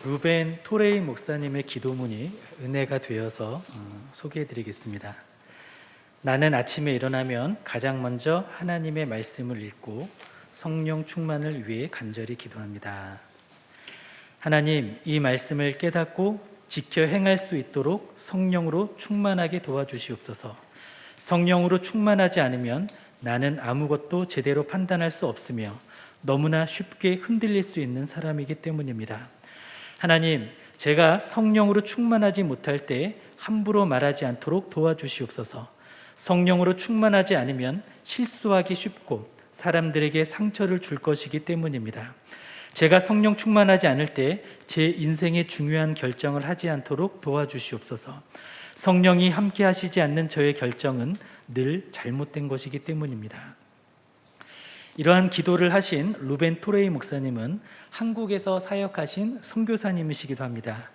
루벤 토레이 목사님의 기도문이 은혜가 되어서 소개해드리겠습니다. 나는 아침에 일어나면 가장 먼저 하나님의 말씀을 읽고 성령 충만을 위해 간절히 기도합니다. 하나님, 이 말씀을 깨닫고 지켜 행할 수 있도록 성령으로 충만하게 도와주시옵소서. 성령으로 충만하지 않으면 나는 아무것도 제대로 판단할 수 없으며 너무나 쉽게 흔들릴 수 있는 사람이기 때문입니다. 하나님, 제가 성령으로 충만하지 못할 때 함부로 말하지 않도록 도와주시옵소서. 성령으로 충만하지 않으면 실수하기 쉽고 사람들에게 상처를 줄 것이기 때문입니다. 제가 성령 충만하지 않을 때 제 인생의 중요한 결정을 하지 않도록 도와주시옵소서. 성령이 함께 하시지 않는 저의 결정은 늘 잘못된 것이기 때문입니다. 이러한 기도를 하신 루벤 토레이 목사님은 한국에서 사역하신 선교사님이시기도 합니다.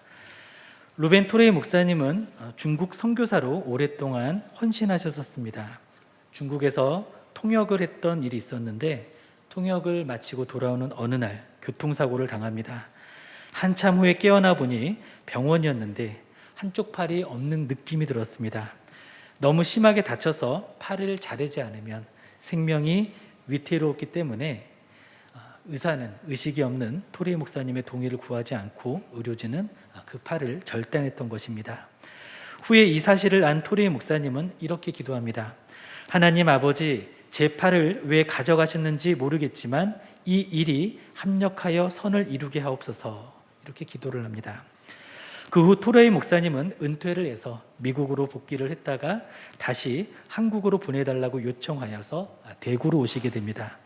루벤 토레이 목사님은 중국 선교사로 오랫동안 헌신하셨었습니다. 중국에서 통역을 했던 일이 있었는데 통역을 마치고 돌아오는 어느 날 교통사고를 당합니다. 한참 후에 깨어나 보니 병원이었는데 한쪽 팔이 없는 느낌이 들었습니다. 너무 심하게 다쳐서 팔을 자르지 않으면 생명이 위태로웠기 때문에 의사는 의식이 없는 토레이 목사님의 동의를 구하지 않고 의료진은 그 팔을 절단했던 것입니다. 후에 이 사실을 안 토레이 목사님은 이렇게 기도합니다. 하나님 아버지, 제 팔을 왜 가져가셨는지 모르겠지만 이 일이 합력하여 선을 이루게 하옵소서. 이렇게 기도를 합니다. 그 후 토레이 목사님은 은퇴를 해서 미국으로 복귀를 했다가 다시 한국으로 보내달라고 요청하여서 대구로 오시게 됩니다.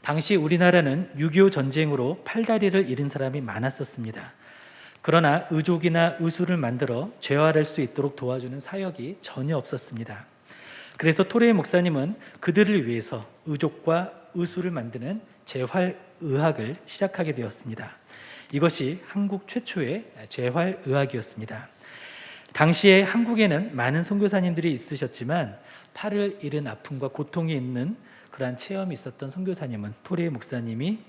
당시 우리나라는 6.25 전쟁으로 팔다리를 잃은 사람이 많았었습니다. 그러나 의족이나 의수를 만들어 재활할 수 있도록 도와주는 사역이 전혀 없었습니다. 그래서 토레이 목사님은 그들을 위해서 의족과 의수를 만드는 재활의학을 시작하게 되었습니다. 이것이 한국 최초의 재활의학이었습니다. 당시에 한국에는 많은 선교사님들이 있으셨지만 팔을 잃은 아픔과 고통이 있는 그러한 체험이 있었던 선교사님은 토레이 목사님이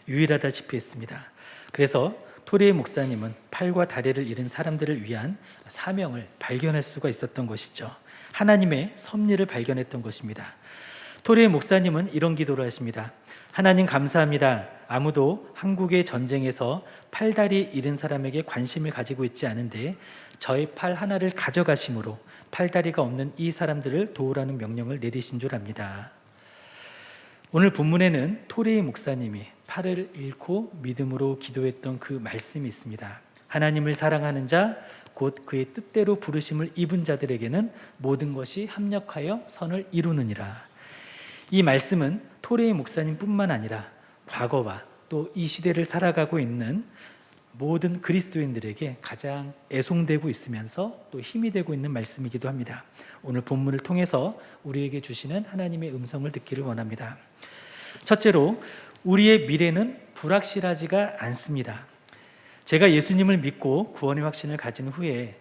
유일하다시피 했습니다. 그래서 토레이 목사님은 팔과 다리를 잃은 사람들을 위한 사명을 발견할 수가 있었던 것이죠. 하나님의 섭리를 발견했던 것입니다. 토레이 목사님은 이런 기도를 하십니다. 하나님 감사합니다. 아무도 한국의 전쟁에서 팔다리 잃은 사람에게 관심을 가지고 있지 않은데 저의 팔 하나를 가져가심으로 팔다리가 없는 이 사람들을 도우라는 명령을 내리신 줄 압니다. 오늘 본문에는 토레이 목사님이 팔을 잃고 믿음으로 기도했던 그 말씀이 있습니다. 하나님을 사랑하는 자, 곧 그의 뜻대로 부르심을 입은 자들에게는 모든 것이 합력하여 선을 이루느니라. 이 말씀은 토레이 목사님뿐만 아니라 과거와 또 이 시대를 살아가고 있는 모든 그리스도인들에게 가장 애송되고 있으면서 또 힘이 되고 있는 말씀이기도 합니다. 오늘 본문을 통해서 우리에게 주시는 하나님의 음성을 듣기를 원합니다. 첫째로, 우리의 미래는 불확실하지가 않습니다. 제가 예수님을 믿고 구원의 확신을 가진 후에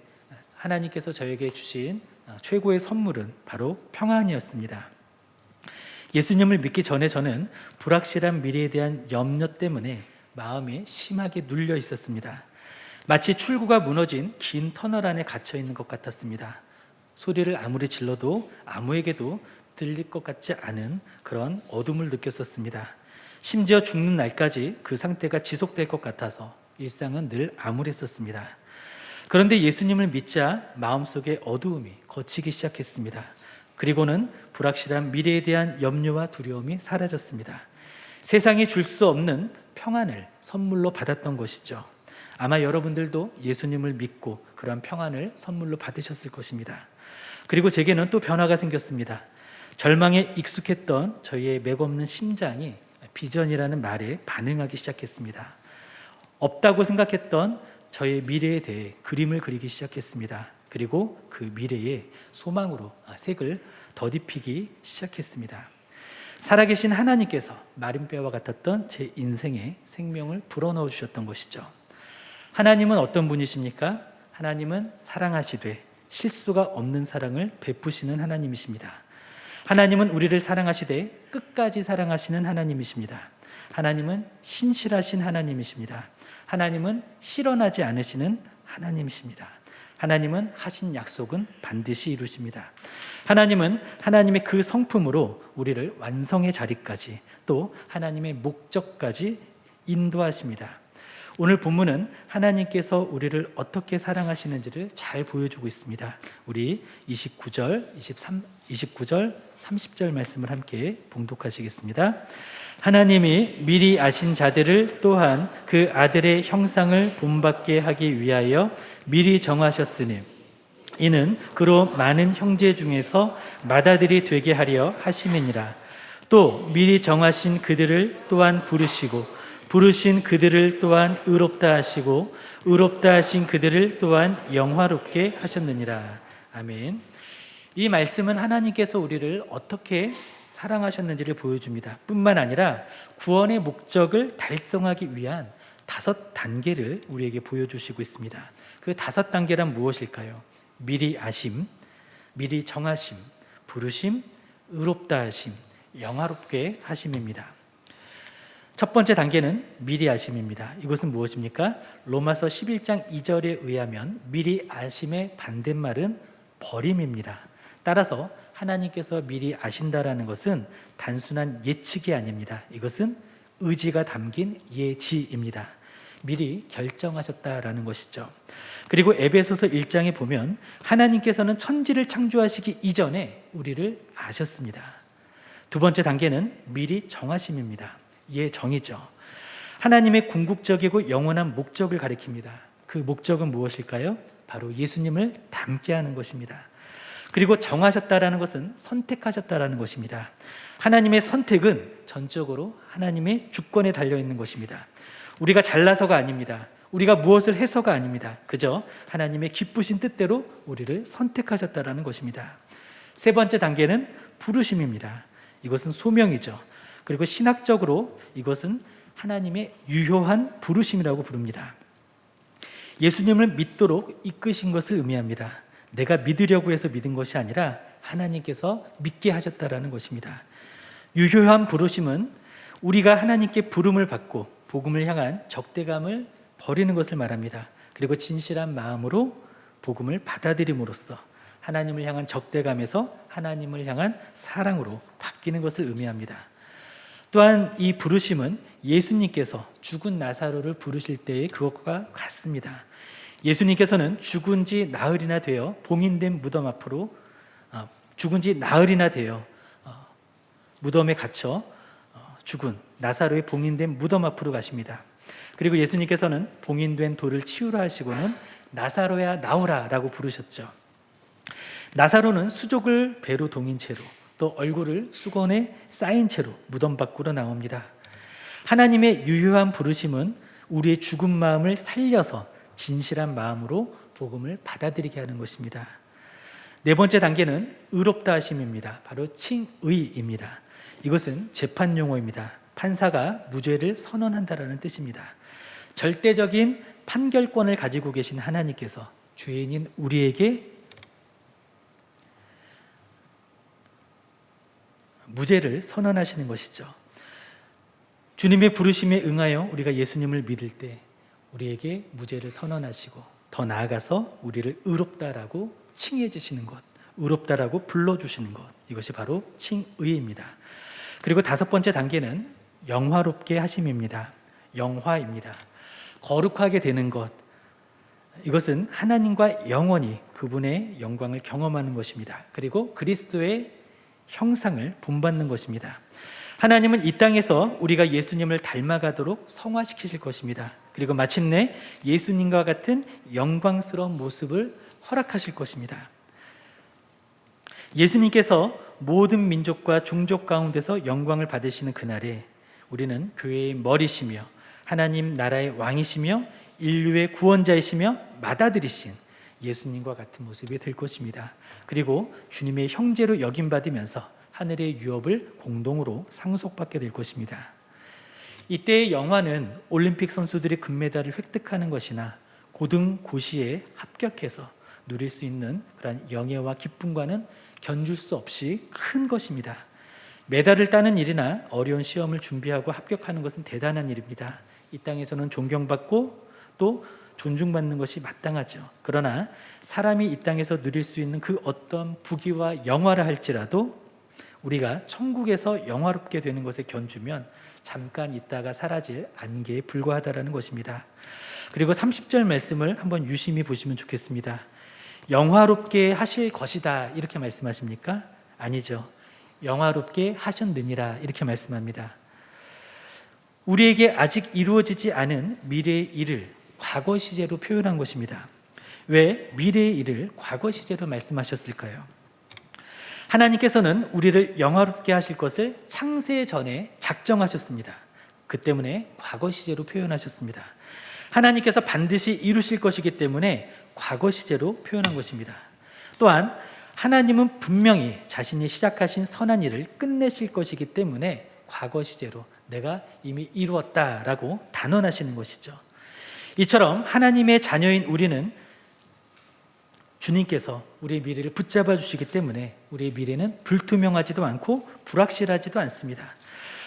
하나님께서 저에게 주신 최고의 선물은 바로 평안이었습니다. 예수님을 믿기 전에 저는 불확실한 미래에 대한 염려 때문에 마음이 심하게 눌려 있었습니다. 마치 출구가 무너진 긴 터널 안에 갇혀 있는 것 같았습니다. 소리를 아무리 질러도 아무에게도 들릴 것 같지 않은 그런 어둠을 느꼈었습니다. 심지어 죽는 날까지 그 상태가 지속될 것 같아서 일상은 늘 암울했었습니다. 그런데 예수님을 믿자 마음속에 어두움이 걷히기 시작했습니다. 그리고는 불확실한 미래에 대한 염려와 두려움이 사라졌습니다. 세상이 줄 수 없는 평안을 선물로 받았던 것이죠. 아마 여러분들도 예수님을 믿고 그런 평안을 선물로 받으셨을 것입니다. 그리고 제게는 또 변화가 생겼습니다. 절망에 익숙했던 저희의 맥없는 심장이 비전이라는 말에 반응하기 시작했습니다. 없다고 생각했던 저의 미래에 대해 그림을 그리기 시작했습니다. 그리고 그 미래에 소망으로 색을 덧입히기 시작했습니다. 살아계신 하나님께서 마른 뼈와 같았던 제 인생에 생명을 불어넣어 주셨던 것이죠. 하나님은 어떤 분이십니까? 하나님은 사랑하시되 실수가 없는 사랑을 베푸시는 하나님이십니다. 하나님은 우리를 사랑하시되 끝까지 사랑하시는 하나님이십니다. 하나님은 신실하신 하나님이십니다. 하나님은 실현하지 않으시는 하나님이십니다. 하나님은 하신 약속은 반드시 이루십니다. 하나님은 하나님의 그 성품으로 우리를 완성의 자리까지 또 하나님의 목적까지 인도하십니다. 오늘 본문은 하나님께서 우리를 어떻게 사랑하시는지를 잘 보여주고 있습니다. 우리 29절, 30절 말씀을 함께 봉독하시겠습니다. 하나님이 미리 아신 자들을 또한 그 아들의 형상을 본받게 하기 위하여 미리 정하셨으니 이는 그로 많은 형제 중에서 맏아들이 되게 하려 하심이니라. 또 미리 정하신 그들을 또한 부르신 그들을 또한 의롭다 하시고 의롭다 하신 그들을 또한 영화롭게 하셨느니라. 아멘. 이 말씀은 하나님께서 우리를 어떻게 사랑하셨는지를 보여줍니다. 뿐만 아니라 구원의 목적을 달성하기 위한 5단계를 우리에게 보여주시고 있습니다. 그 5단계란 무엇일까요? 미리 아심, 미리 정하심, 부르심, 의롭다 하심, 영화롭게 하심입니다. 첫 번째 단계는 미리 아심입니다. 이것은 무엇입니까? 로마서 11장 2절에 의하면 미리 아심의 반대말은 버림입니다. 따라서 하나님께서 미리 아신다라는 것은 단순한 예측이 아닙니다. 이것은 의지가 담긴 예지입니다. 미리 결정하셨다라는 것이죠. 그리고 에베소서 1장에 보면 하나님께서는 천지를 창조하시기 이전에 우리를 아셨습니다. 두 번째 단계는 미리 정하심입니다. 예정이죠. 하나님의 궁극적이고 영원한 목적을 가리킵니다. 그 목적은 무엇일까요? 바로 예수님을 닮게 하는 것입니다. 그리고 정하셨다라는 것은 선택하셨다라는 것입니다. 하나님의 선택은 전적으로 하나님의 주권에 달려있는 것입니다. 우리가 잘나서가 아닙니다. 우리가 무엇을 해서가 아닙니다. 그저 하나님의 기쁘신 뜻대로 우리를 선택하셨다라는 것입니다. 세 번째 단계는 부르심입니다. 이것은 소명이죠. 그리고 신학적으로 이것은 하나님의 유효한 부르심이라고 부릅니다. 예수님을 믿도록 이끄신 것을 의미합니다. 내가 믿으려고 해서 믿은 것이 아니라 하나님께서 믿게 하셨다라는 것입니다. 유효한 부르심은 우리가 하나님께 부름을 받고 복음을 향한 적대감을 버리는 것을 말합니다. 그리고 진실한 마음으로 복음을 받아들임으로써 하나님을 향한 적대감에서 하나님을 향한 사랑으로 바뀌는 것을 의미합니다. 또한 이 부르심은 예수님께서 죽은 나사로를 부르실 때의 그것과 같습니다. 예수님께서는 죽은 지 나흘이나 되어 봉인된 무덤 앞으로 무덤에 갇혀 죽은 나사로의 봉인된 무덤 앞으로 가십니다. 그리고 예수님께서는 봉인된 돌을 치우라 하시고는 나사로야 나오라 라고 부르셨죠. 나사로는 수족을 배로 동인 채로 또 얼굴을 수건에 쌓인 채로 무덤 밖으로 나옵니다. 하나님의 유효한 부르심은 우리의 죽은 마음을 살려서 진실한 마음으로 복음을 받아들이게 하는 것입니다. 네 번째 단계는 의롭다 하심입니다. 바로 칭의입니다. 이것은 재판 용어입니다. 판사가 무죄를 선언한다라는 뜻입니다. 절대적인 판결권을 가지고 계신 하나님께서 죄인인 우리에게 무죄를 선언하시는 것이죠. 주님의 부르심에 응하여 우리가 예수님을 믿을 때 우리에게 무죄를 선언하시고 더 나아가서 우리를 의롭다라고 칭해 주시는 것, 의롭다라고 불러주시는 것, 이것이 바로 칭의입니다. 그리고 다섯 번째 단계는 영화롭게 하심입니다. 영화입니다. 거룩하게 되는 것, 이것은 하나님과 영원히 그분의 영광을 경험하는 것입니다. 그리고 그리스도의 형상을 본받는 것입니다. 하나님은 이 땅에서 우리가 예수님을 닮아가도록 성화시키실 것입니다. 그리고 마침내 예수님과 같은 영광스러운 모습을 허락하실 것입니다. 예수님께서 모든 민족과 종족 가운데서 영광을 받으시는 그날에 우리는 교회의 머리시며 하나님 나라의 왕이시며 인류의 구원자이시며 맏아들이신 예수님과 같은 모습이 될 것입니다. 그리고 주님의 형제로 여김받으면서 하늘의 유업을 공동으로 상속받게 될 것입니다. 이때의 영화는 올림픽 선수들이 금메달을 획득하는 것이나 고등 고시에 합격해서 누릴 수 있는 그런 영예와 기쁨과는 견줄 수 없이 큰 것입니다. 메달을 따는 일이나 어려운 시험을 준비하고 합격하는 것은 대단한 일입니다. 이 땅에서는 존경받고 또 존중받는 것이 마땅하죠. 그러나 사람이 이 땅에서 누릴 수 있는 그 어떤 부귀와 영화라 할지라도 우리가 천국에서 영화롭게 되는 것에 견주면 잠깐 있다가 사라질 안개에 불과하다라는 것입니다. 그리고 30절 말씀을 한번 유심히 보시면 좋겠습니다. 영화롭게 하실 것이다 이렇게 말씀하십니까? 아니죠. 영화롭게 하셨느니라 이렇게 말씀합니다. 우리에게 아직 이루어지지 않은 미래의 일을 과거 시제로 표현한 것입니다. 왜 미래의 일을 과거 시제로 말씀하셨을까요? 하나님께서는 우리를 영화롭게 하실 것을 창세 전에 작정하셨습니다. 그 때문에 과거 시제로 표현하셨습니다. 하나님께서 반드시 이루실 것이기 때문에 과거 시제로 표현한 것입니다. 또한 하나님은 분명히 자신이 시작하신 선한 일을 끝내실 것이기 때문에 과거 시제로 내가 이미 이루었다라고 단언하시는 것이죠. 이처럼 하나님의 자녀인 우리는 주님께서 우리의 미래를 붙잡아 주시기 때문에 우리의 미래는 불투명하지도 않고 불확실하지도 않습니다.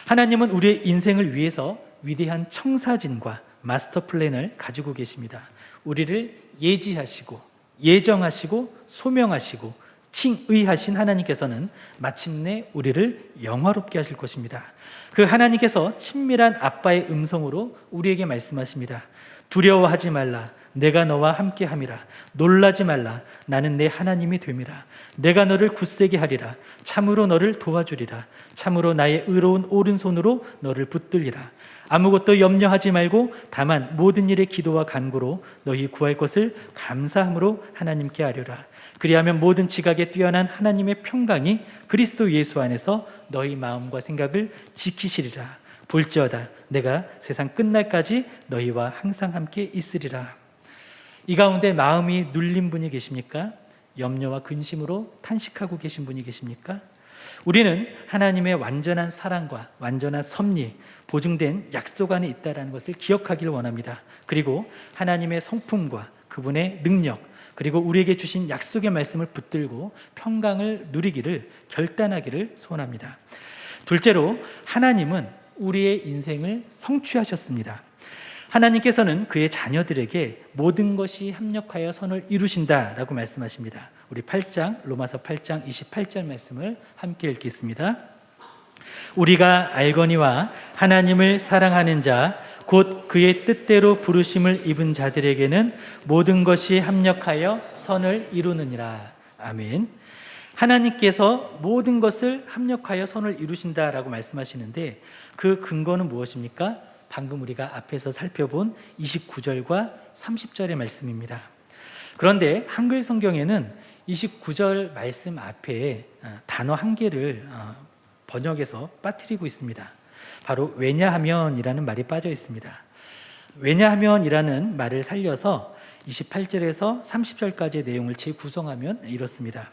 하나님은 우리의 인생을 위해서 위대한 청사진과 마스터 플랜을 가지고 계십니다. 우리를 예지하시고 예정하시고 소명하시고 칭의하신 하나님께서는 마침내 우리를 영화롭게 하실 것입니다. 그 하나님께서 친밀한 아빠의 음성으로 우리에게 말씀하십니다. 두려워하지 말라. 내가 너와 함께함이라. 놀라지 말라. 나는 내 하나님이 됨이라. 내가 너를 굳세게 하리라. 참으로 너를 도와주리라. 참으로 나의 의로운 오른손으로 너를 붙들리라. 아무것도 염려하지 말고 다만 모든 일에 기도와 간구로 너희 구할 것을 감사함으로 하나님께 아뢰라. 그리하면 모든 지각에 뛰어난 하나님의 평강이 그리스도 예수 안에서 너희 마음과 생각을 지키시리라. 볼지어다 내가 세상 끝날까지 너희와 항상 함께 있으리라. 이 가운데 마음이 눌린 분이 계십니까? 염려와 근심으로 탄식하고 계신 분이 계십니까? 우리는 하나님의 완전한 사랑과 완전한 섭리, 보증된 약속 안에 있다는 것을 기억하기를 원합니다. 그리고 하나님의 성품과 그분의 능력, 그리고 우리에게 주신 약속의 말씀을 붙들고 평강을 누리기를 결단하기를 소원합니다. 둘째로 하나님은 우리의 인생을 성취하셨습니다. 하나님께서는 그의 자녀들에게 모든 것이 합력하여 선을 이루신다라고 말씀하십니다. 우리 로마서 8장 28절 말씀을 함께 읽겠습니다. 우리가 알거니와 하나님을 사랑하는 자 곧 그의 뜻대로 부르심을 입은 자들에게는 모든 것이 합력하여 선을 이루느니라. 아멘. 하나님께서 모든 것을 합력하여 선을 이루신다라고 말씀하시는데 그 근거는 무엇입니까? 방금 우리가 앞에서 살펴본 29절과 30절의 말씀입니다. 그런데 한글 성경에는 29절 말씀 앞에 단어 한 개를 번역해서 빠뜨리고 있습니다. 바로 왜냐하면이라는 말이 빠져 있습니다. 왜냐하면이라는 말을 살려서 28절에서 30절까지의 내용을 재구성하면 이렇습니다.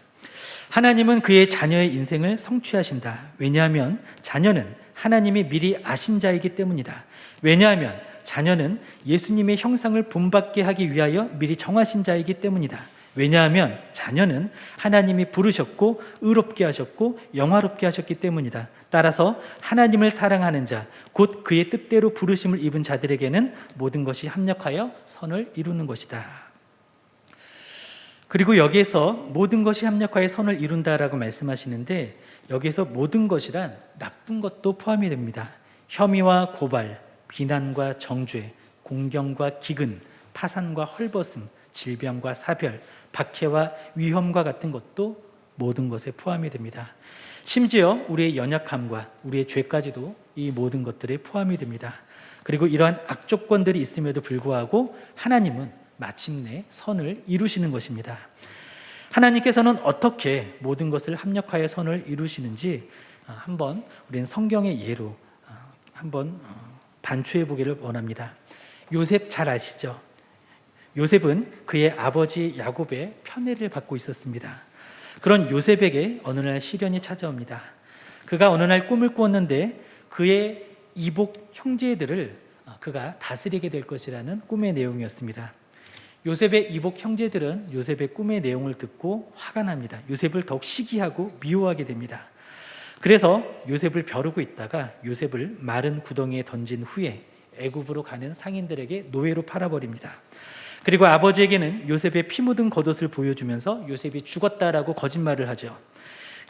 하나님은 그의 자녀의 인생을 성취하신다. 왜냐하면 자녀는 하나님이 미리 아신 자이기 때문이다. 왜냐하면 자녀는 예수님의 형상을 본받게 하기 위하여 미리 정하신 자이기 때문이다. 왜냐하면 자녀는 하나님이 부르셨고 의롭게 하셨고 영화롭게 하셨기 때문이다. 따라서 하나님을 사랑하는 자, 곧 그의 뜻대로 부르심을 입은 자들에게는 모든 것이 합력하여 선을 이루는 것이다. 그리고 여기에서 모든 것이 합력하여 선을 이룬다라고 말씀하시는데 여기에서 모든 것이란 나쁜 것도 포함이 됩니다. 혐의와 고발, 비난과 정죄, 공경과 기근, 파산과 헐벗음, 질병과 사별, 박해와 위험과 같은 것도 모든 것에 포함이 됩니다. 심지어 우리의 연약함과 우리의 죄까지도 이 모든 것들에 포함이 됩니다. 그리고 이러한 악조건들이 있음에도 불구하고 하나님은 마침내 선을 이루시는 것입니다. 하나님께서는 어떻게 모든 것을 합력하여 선을 이루시는지 한번 우리는 성경의 예로 한번 반추해 보기를 원합니다. 요셉 잘 아시죠? 요셉은 그의 아버지 야곱의 편애를 받고 있었습니다. 그런 요셉에게 어느 날 시련이 찾아옵니다. 그가 어느 날 꿈을 꾸었는데 그의 이복 형제들을 그가 다스리게 될 것이라는 꿈의 내용이었습니다. 요셉의 이복 형제들은 요셉의 꿈의 내용을 듣고 화가 납니다. 요셉을 더욱 시기하고 미워하게 됩니다. 그래서 요셉을 벼르고 있다가 요셉을 마른 구덩이에 던진 후에 애굽으로 가는 상인들에게 노예로 팔아버립니다. 그리고 아버지에게는 요셉의 피 묻은 겉옷을 보여주면서 요셉이 죽었다라고 거짓말을 하죠.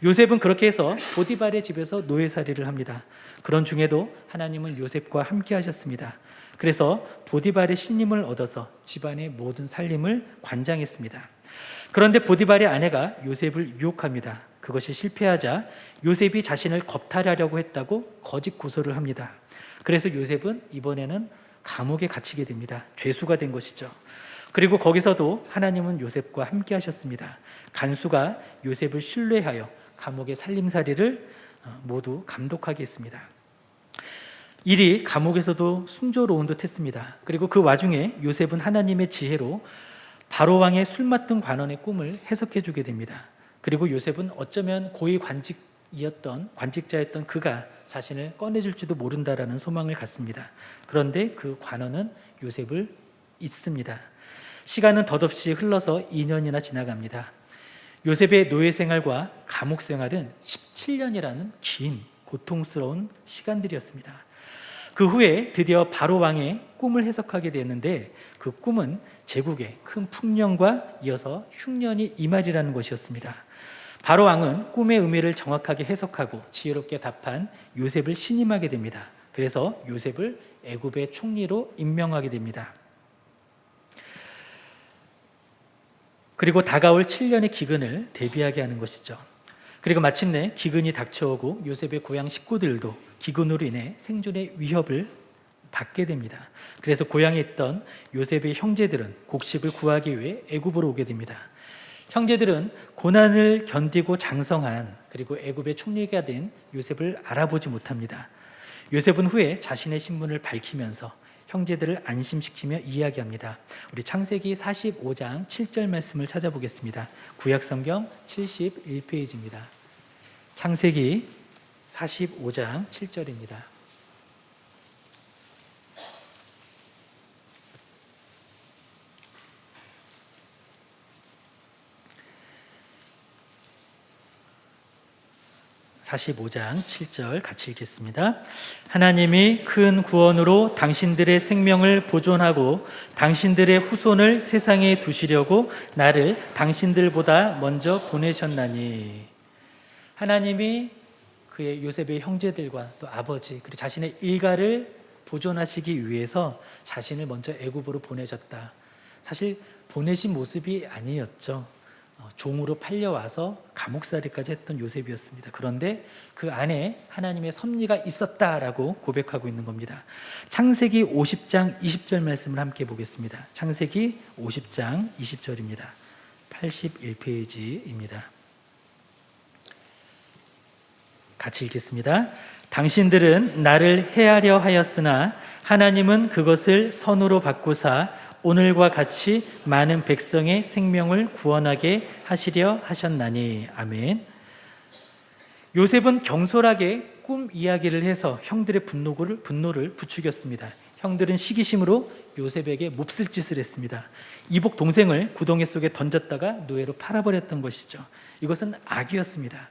요셉은 그렇게 해서 보디발의 집에서 노예살이를 합니다. 그런 중에도 하나님은 요셉과 함께 하셨습니다. 그래서 보디발의 신임을 얻어서 집안의 모든 살림을 관장했습니다. 그런데 보디발의 아내가 요셉을 유혹합니다. 그것이 실패하자 요셉이 자신을 겁탈하려고 했다고 거짓 고소를 합니다. 그래서 요셉은 이번에는 감옥에 갇히게 됩니다. 죄수가 된 것이죠. 그리고 거기서도 하나님은 요셉과 함께 하셨습니다. 간수가 요셉을 신뢰하여 감옥의 살림살이를 모두 감독하게 했습니다. 일이 감옥에서도 순조로운 듯 했습니다. 그리고 그 와중에 요셉은 하나님의 지혜로 바로왕의 술 맡은 관원의 꿈을 해석해 주게 됩니다. 그리고 요셉은 어쩌면 고위 관직자였던 그가 자신을 꺼내줄지도 모른다라는 소망을 갖습니다. 그런데 그 관원은 요셉을 잊습니다. 시간은 덧없이 흘러서 2년이나 지나갑니다. 요셉의 노예 생활과 감옥 생활은 17년이라는 긴 고통스러운 시간들이었습니다. 그 후에 드디어 바로 왕의 꿈을 해석하게 되었는데 그 꿈은 제국의 큰 풍년과 이어서 흉년이 임하리라는 것이었습니다. 바로 왕은 꿈의 의미를 정확하게 해석하고 지혜롭게 답한 요셉을 신임하게 됩니다. 그래서 요셉을 애굽의 총리로 임명하게 됩니다. 그리고 다가올 7년의 기근을 대비하게 하는 것이죠. 그리고 마침내 기근이 닥쳐오고 요셉의 고향 식구들도 기근으로 인해 생존의 위협을 받게 됩니다. 그래서 고향에 있던 요셉의 형제들은 곡식을 구하기 위해 애굽으로 오게 됩니다. 형제들은 고난을 견디고 장성한 그리고 애굽의 총리가 된 요셉을 알아보지 못합니다. 요셉은 후에 자신의 신분을 밝히면서 형제들을 안심시키며 이야기합니다. 우리 창세기 45장 7절 말씀을 찾아보겠습니다. 구약성경 71페이지입니다. 창세기 45장 7절입니다. (45장 7절) 같이 읽겠습니다. 하나님이 큰 구원으로 당신들의 생명을 보존하고 당신들의 후손을 세상에 두시려고 나를 당신들보다 먼저 보내셨나니. 하나님이 그의 요셉의 형제들과 또 아버지 그리고 자신의 일가를 보존하시기 위해서 자신을 먼저 애굽으로 보내셨다. 사실 보내신 모습이 아니었죠. 종으로 팔려와서 감옥살이까지 했던 요셉이었습니다. 그런데 그 안에 하나님의 섭리가 있었다라고 고백하고 있는 겁니다. 창세기 50장 20절 말씀을 함께 보겠습니다. 창세기 50장 20절입니다. 81페이지입니다. 같이 읽겠습니다. 당신들은 나를 해하려 하였으나 하나님은 그것을 선으로 바꾸사 오늘과 같이 많은 백성의 생명을 구원하게 하시려 하셨나니. 아멘. 요셉은 경솔하게 꿈 이야기를 해서 형들의 분노를 부추겼습니다. 형들은 시기심으로 요셉에게 몹쓸 짓을 했습니다. 이복 동생을 구덩이 속에 던졌다가 노예로 팔아버렸던 것이죠. 이것은 악이었습니다.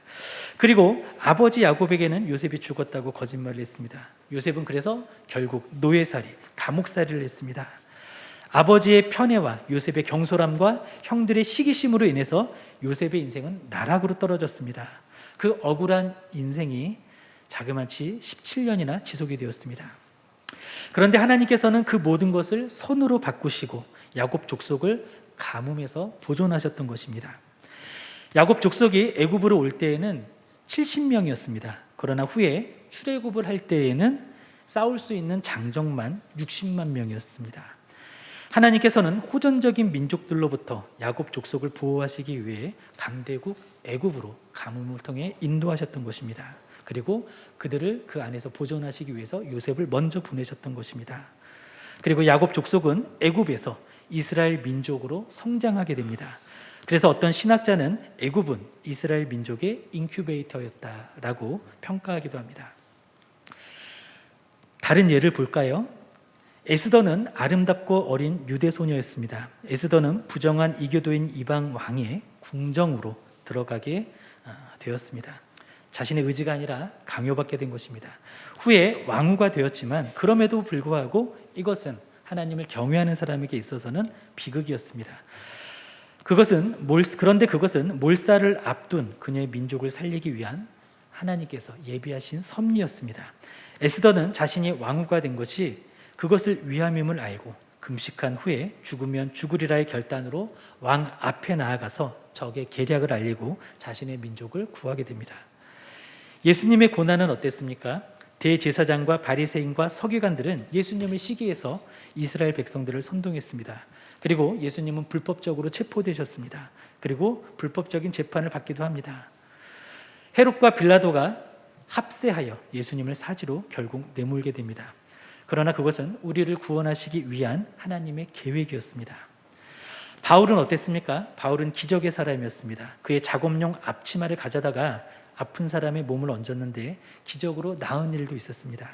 그리고 아버지 야곱에게는 요셉이 죽었다고 거짓말을 했습니다. 요셉은 그래서 결국 노예살이, 감옥살이를 했습니다. 아버지의 편애와 요셉의 경솔함과 형들의 시기심으로 인해서 요셉의 인생은 나락으로 떨어졌습니다. 그 억울한 인생이 자그마치 17년이나 지속이 되었습니다. 그런데 하나님께서는 그 모든 것을 선으로 바꾸시고 야곱 족속을 가뭄에서 보존하셨던 것입니다. 야곱 족속이 애굽으로 올 때에는 70명이었습니다. 그러나 후에 출애굽을 할 때에는 싸울 수 있는 장정만 60만 명이었습니다. 하나님께서는 호전적인 민족들로부터 야곱 족속을 보호하시기 위해 강대국 애굽으로 가뭄을 통해 인도하셨던 것입니다. 그리고 그들을 그 안에서 보존하시기 위해서 요셉을 먼저 보내셨던 것입니다. 그리고 야곱 족속은 애굽에서 이스라엘 민족으로 성장하게 됩니다. 그래서 어떤 신학자는 애굽은 이스라엘 민족의 인큐베이터였다라고 평가하기도 합니다. 다른 예를 볼까요? 에스더는 아름답고 어린 유대 소녀였습니다. 에스더는 부정한 이교도인 이방 왕의 궁정으로 들어가게 되었습니다. 자신의 의지가 아니라 강요받게 된 것입니다. 후에 왕후가 되었지만 그럼에도 불구하고 이것은 하나님을 경외하는 사람에게 있어서는 비극이었습니다. 그런데 그것은 몰살을 앞둔 그녀의 민족을 살리기 위한 하나님께서 예비하신 섭리였습니다. 에스더는 자신이 왕후가 된 것이 그것을 위함임을 알고 금식한 후에 죽으면 죽으리라의 결단으로 왕 앞에 나아가서 적의 계략을 알리고 자신의 민족을 구하게 됩니다. 예수님의 고난은 어땠습니까? 대제사장과 바리새인과 서기관들은 예수님을 시기해서 이스라엘 백성들을 선동했습니다. 그리고 예수님은 불법적으로 체포되셨습니다. 그리고 불법적인 재판을 받기도 합니다. 헤롯과 빌라도가 합세하여 예수님을 사지로 결국 내몰게 됩니다. 그러나 그것은 우리를 구원하시기 위한 하나님의 계획이었습니다. 바울은 어땠습니까? 바울은 기적의 사람이었습니다. 그의 작업용 앞치마를 가져다가 아픈 사람의 몸을 얹었는데 기적으로 나은 일도 있었습니다.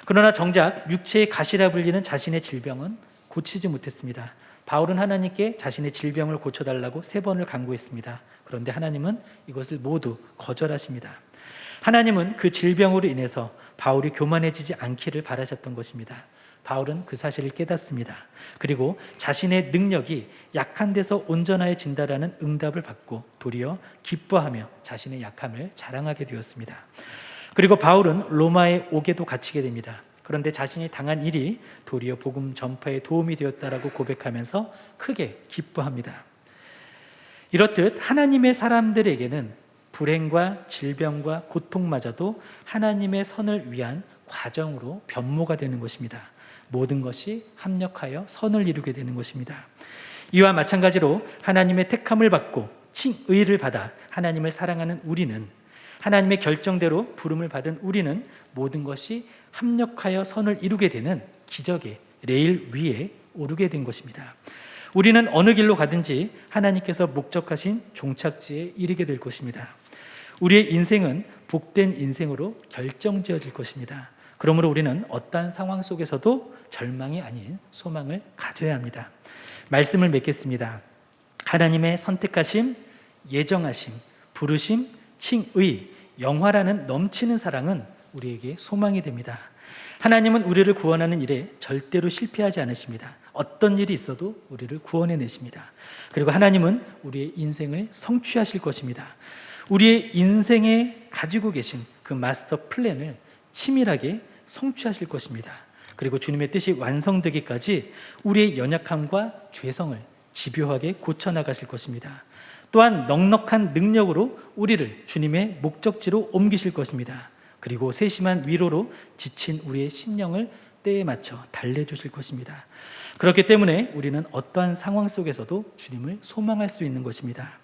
그러나 정작 육체의 가시라 불리는 자신의 질병은 고치지 못했습니다. 바울은 하나님께 자신의 질병을 고쳐달라고 3번을 간구했습니다. 그런데 하나님은 이것을 모두 거절하십니다. 하나님은 그 질병으로 인해서 바울이 교만해지지 않기를 바라셨던 것입니다. 바울은 그 사실을 깨닫습니다. 그리고 자신의 능력이 약한 데서 온전해진다라는 응답을 받고 도리어 기뻐하며 자신의 약함을 자랑하게 되었습니다. 그리고 바울은 로마에 옥에도 갇히게 됩니다. 그런데 자신이 당한 일이 도리어 복음 전파에 도움이 되었다라고 고백하면서 크게 기뻐합니다. 이렇듯 하나님의 사람들에게는 불행과 질병과 고통마저도 하나님의 선을 위한 과정으로 변모가 되는 것입니다. 모든 것이 합력하여 선을 이루게 되는 것입니다. 이와 마찬가지로 하나님의 택함을 받고 칭의를 받아 하나님을 사랑하는 우리는, 하나님의 결정대로 부름을 받은 우리는 모든 것이 합력하여 선을 이루게 되는 기적의 레일 위에 오르게 된 것입니다. 우리는 어느 길로 가든지 하나님께서 목적하신 종착지에 이르게 될 것입니다. 우리의 인생은 복된 인생으로 결정지어질 것입니다. 그러므로 우리는 어떠한 상황 속에서도 절망이 아닌 소망을 가져야 합니다. 말씀을 맺겠습니다. 하나님의 선택하심, 예정하심, 부르심, 칭의, 영화라는 넘치는 사랑은 우리에게 소망이 됩니다. 하나님은 우리를 구원하는 일에 절대로 실패하지 않으십니다. 어떤 일이 있어도 우리를 구원해내십니다. 그리고 하나님은 우리의 인생을 성취하실 것입니다. 우리의 인생에 가지고 계신 그 마스터 플랜을 치밀하게 성취하실 것입니다. 그리고 주님의 뜻이 완성되기까지 우리의 연약함과 죄성을 집요하게 고쳐나가실 것입니다. 또한 넉넉한 능력으로 우리를 주님의 목적지로 옮기실 것입니다. 그리고 세심한 위로로 지친 우리의 심령을 때에 맞춰 달래주실 것입니다. 그렇기 때문에 우리는 어떠한 상황 속에서도 주님을 소망할 수 있는 것입니다.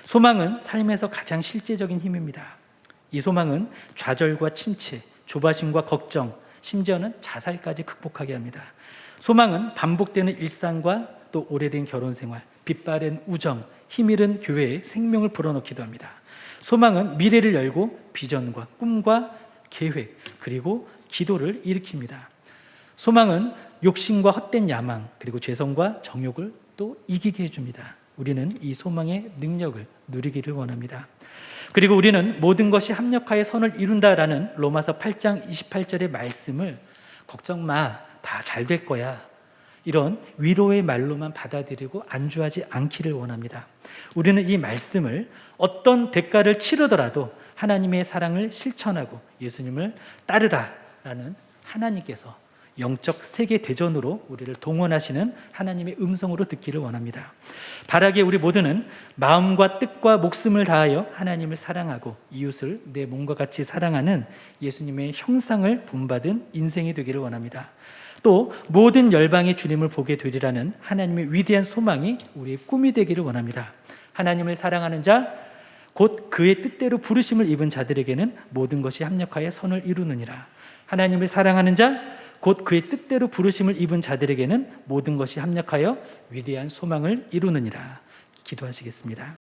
소망은 삶에서 가장 실제적인 힘입니다. 이 소망은 좌절과 침체, 조바심과 걱정, 심지어는 자살까지 극복하게 합니다. 소망은 반복되는 일상과 또 오래된 결혼 생활, 빛바랜 우정, 힘이른 교회에 생명을 불어넣기도 합니다. 소망은 미래를 열고 비전과 꿈과 계획, 그리고 기도를 일으킵니다. 소망은 욕심과 헛된 야망, 그리고 죄성과 정욕을 또 이기게 해줍니다. 우리는 이 소망의 능력을 누리기를 원합니다. 그리고 우리는 모든 것이 합력하여 선을 이룬다라는 로마서 8장 28절의 말씀을 걱정 마, 다 잘 될 거야, 이런 위로의 말로만 받아들이고 안주하지 않기를 원합니다. 우리는 이 말씀을 어떤 대가를 치르더라도 하나님의 사랑을 실천하고 예수님을 따르라라는 하나님께서 영적 세계 대전으로 우리를 동원하시는 하나님의 음성으로 듣기를 원합니다. 바라기에 우리 모두는 마음과 뜻과 목숨을 다하여 하나님을 사랑하고 이웃을 내 몸과 같이 사랑하는 예수님의 형상을 본받은 인생이 되기를 원합니다. 또 모든 열방이 주님을 보게 되리라는 하나님의 위대한 소망이 우리의 꿈이 되기를 원합니다. 하나님을 사랑하는 자, 곧 그의 뜻대로 부르심을 입은 자들에게는 모든 것이 합력하여 선을 이루느니라. 하나님을 사랑하는 자, 곧 그의 뜻대로 부르심을 입은 자들에게는 모든 것이 합력하여 위대한 소망을 이루느니라. 기도하시겠습니다.